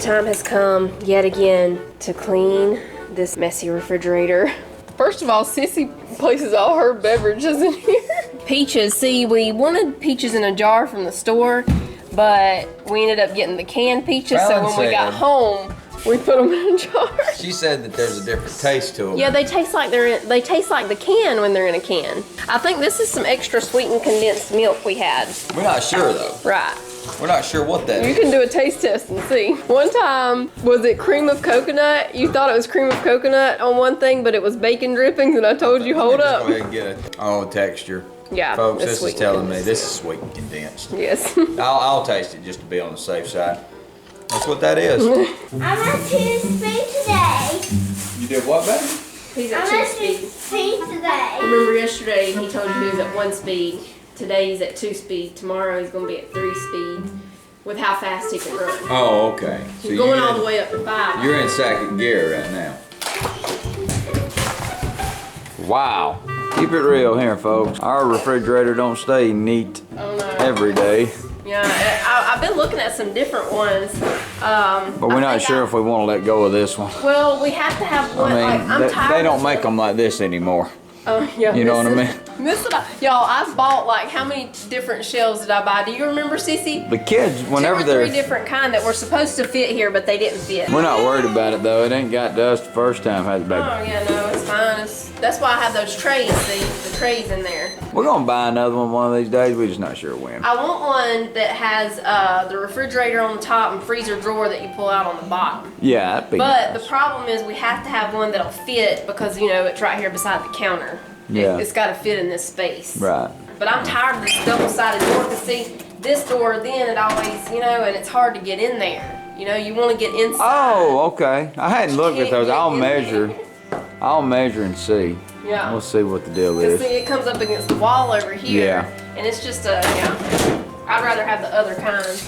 time has come yet again to clean this messy refrigerator. First of all, Sissy places all her beverages in here. Peaches, see, we wanted peaches in a jar from the store, but we ended up getting the canned peaches, so when we got home, we put them in a jar. She said that there's a different taste to them. Yeah, they taste like they taste like the can when they're in a can. I think this is some extra sweetened condensed milk we had. We're not sure though. Right. We're not sure what that is. You can do a taste test and see. One time, was it cream of coconut? You thought it was cream of coconut on one thing, but it was bacon drippings, and I told you, hold up. Go ahead and get it. Oh, texture. Yeah, folks, this is telling me this is sweet and condensed. Yes. I'll taste it just to be on the safe side. That's what that is. I'm at 2 speed today. You did what, baby? He's at 2 speed today. Remember yesterday he told you he was at 1 speed. Today he's at 2 speed. Tomorrow he's going to be at 3 speed with how fast he can run. Oh, okay. He's going all the way up to 5. You're in second gear right now. Wow. Keep it real here, folks. Our refrigerator don't stay neat every day. Yeah, I've been looking at some different ones. But we're not sure if we want to let go of this one. Well, we have to have one. I mean, I'm tired they don't make them like this anymore. Oh, yeah. You know what I mean? Y'all, I bought like, how many different shelves did I buy? Do you remember, Sissy? The kids, whenever 2 or 3 different kind that were supposed to fit here, but they didn't fit. We're not worried about it though. It ain't got dust the first time, has it, baby? Oh, yeah, no, it's fine. That's why I have those trays, see? The trays in there. We're gonna buy another one of these days. We're just not sure when. I want one that has the refrigerator on the top and freezer drawer that you pull out on the bottom. Yeah, that'd be But nice. the problem is we have to have one that'll fit because, you know, it's right here beside the counter. Yeah. It's got to fit in this space. Right. But I'm tired of this double-sided door because, see, this door, then it always, you know, and it's hard to get in there. You know, you want to get inside. Oh, okay. I hadn't looked at those. I'll measure. I'll measure and see. Yeah. We'll see what the deal Because, is. see, it comes up against the wall over here. Yeah. And it's just a, yeah. I'd rather have the other kind.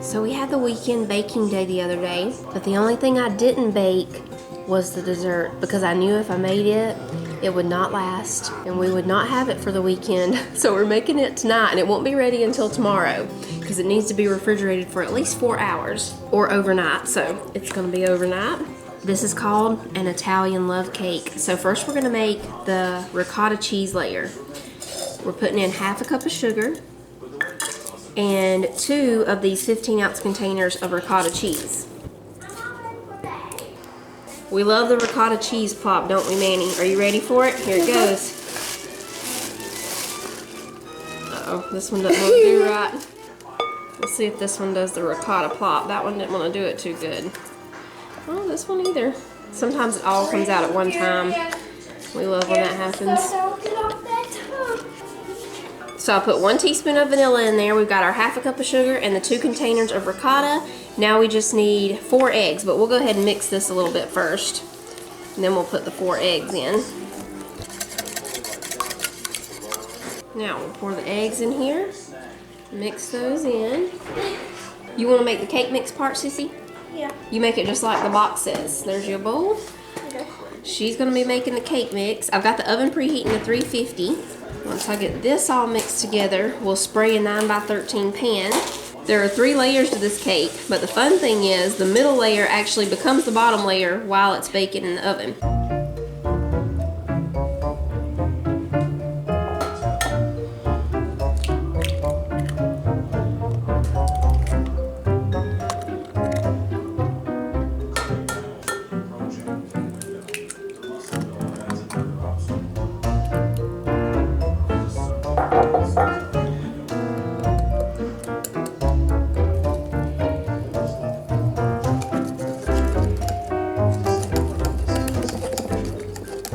So we had the weekend baking day the other day, but the only thing I didn't bake was the dessert because I knew if I made it, it would not last and we would not have it for the weekend. So we're making it tonight and it won't be ready until tomorrow because it needs to be refrigerated for at least 4 hours or overnight. So it's gonna be overnight. This is called an Italian love cake. So first we're gonna make the ricotta cheese layer. We're putting in 1/2 cup of sugar and 2 of these 15-ounce containers of ricotta cheese. We love the ricotta cheese pop, don't we, Manny? Are you ready for it? Here it goes. Uh-oh, this one doesn't want to do right. Let's see if this one does the ricotta plop. That one didn't want to do it too good. Oh, this one either. Sometimes it all comes out at one time. We love when that happens. So I put 1 teaspoon of vanilla in there. We've got our 1/2 cup of sugar and the 2 containers of ricotta. Now we just need 4 eggs, but we'll go ahead and mix this a little bit first. And then we'll put the 4 eggs in. Now we'll pour the eggs in here. Mix those in. You want to make the cake mix part, Sissy? Yeah. You make it just like the box says. There's your bowl. Okay. She's going to be making the cake mix. I've got the oven preheating to 350. Once I get this all mixed together, we'll spray a 9x13 pan. There are 3 layers to this cake, but the fun thing is the middle layer actually becomes the bottom layer while it's baking in the oven.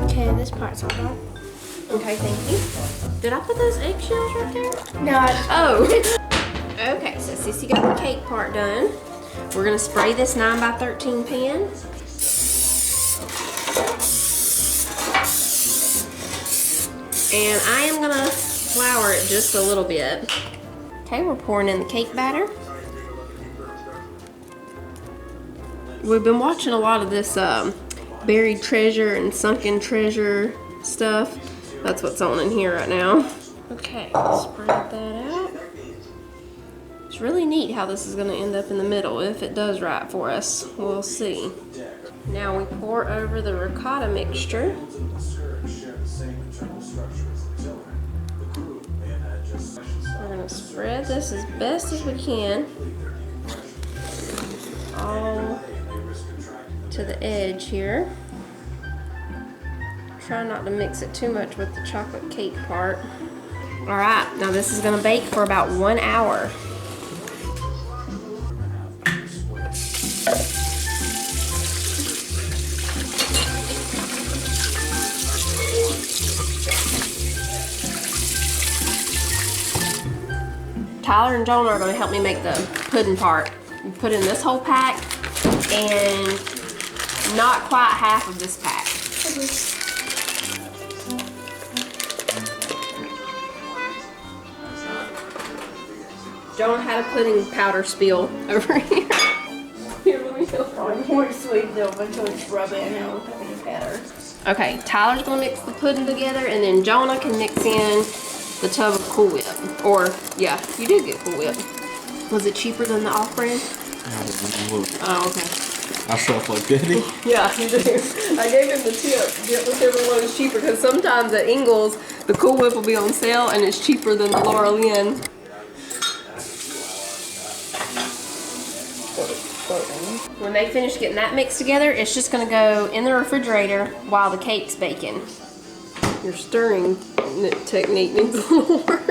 Okay, this part's all done. Okay, thank you. Did I put those eggshells right there? No. Oh. Okay, so Sissy got the cake part done. We're gonna spray this 9x13 pan. And I am gonna flour it just a little bit. Okay, we're pouring in the cake batter. We've been watching a lot of this buried treasure and sunken treasure stuff. That's what's on in here right now. Okay, spread that out. It's really neat how this is gonna end up in the middle, if it does right for us. We'll see. Now we pour over the ricotta mixture. We're gonna spread this as best as we can, all to the edge here. Try not to mix it too much with the chocolate cake part. All right, now this is gonna bake for about 1 hour. Tyler and Jonah are going to help me make the pudding part. You put in this whole pack and not quite half of this pack. Jonah had a pudding powder spill over here. Here, let me help you. More sweet though, but just rub it in there with the powder. Okay, Tyler's going to mix the pudding together, and then Jonah can mix in the tub of Cool Whip. Or, yeah, you did get Cool Whip. Was it cheaper than the off-brand? Oh, okay. I felt like Daddy. Yeah, you do. I gave him the tip. Get whichever one is cheaper, because sometimes at Ingles, the Cool Whip will be on sale, and it's cheaper than the Laura Lynn. When they finish getting that mixed together, it's just going to go in the refrigerator while the cake's baking. Your stirring technique needs a little work.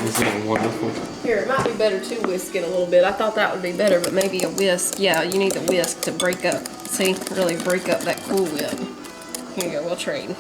Isn't it wonderful? Here, it might be better to whisk it a little bit. I thought that would be better, but maybe a whisk. Yeah, you need the whisk to break up. See, really break up that Cool Whip. Here you go, we'll trade.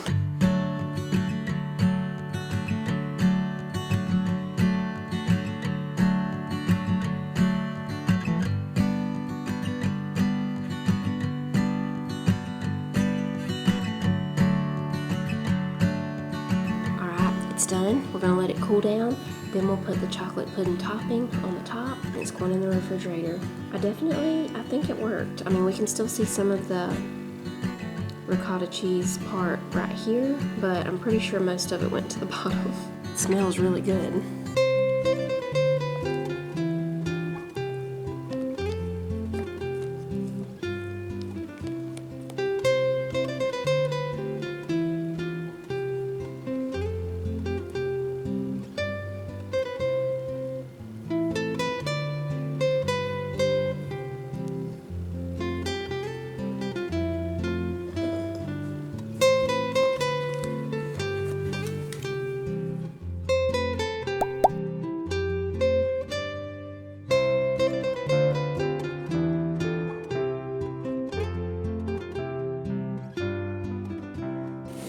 Done. We're gonna let it cool down. Then we'll put the chocolate pudding topping on the top. It's going in the refrigerator. I think it worked. I mean, we can still see some of the ricotta cheese part right here, but I'm pretty sure most of it went to the bottom. It smells really good.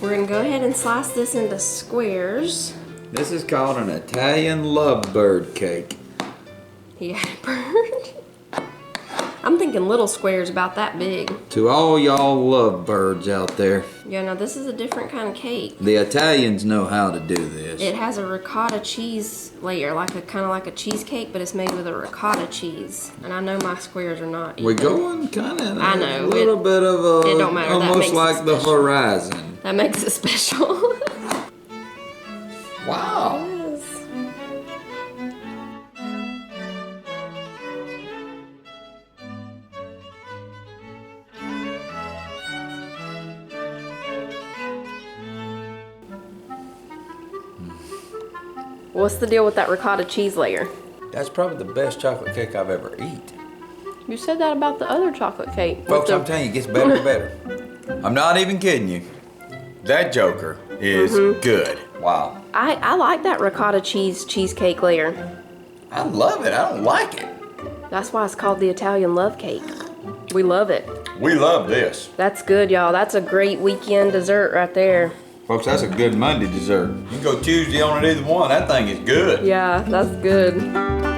We're gonna go ahead and slice this into squares. This is called an Italian lovebird cake. He had a bird. I'm thinking thinking little squares about that big. To all y'all lovebirds out there, Yeah, now this is a different kind of cake. the Italians know how to do this. It has a ricotta cheese layer, like a kind of like a cheesecake, but it's made with a ricotta cheese. And I know my squares are not We're either. going kind of I know, a little bit of a, it don't matter. That almost makes it like the special. horizon. That makes it special. Wow. Yes. What's the deal with that ricotta cheese layer? That's probably the best chocolate cake I've ever eaten. You said that about the other chocolate cake. Folks, I'm telling you, it gets better and better. I'm not even kidding you. That joker is good. Wow. I like that ricotta cheesecake layer. I love it. I don't like it. That's why it's called the Italian love cake. We love it. We love this. That's good, y'all. That's a great weekend dessert right there. Folks, that's a good Monday dessert. You can go Tuesday on it either one. That thing is good. Yeah, that's good.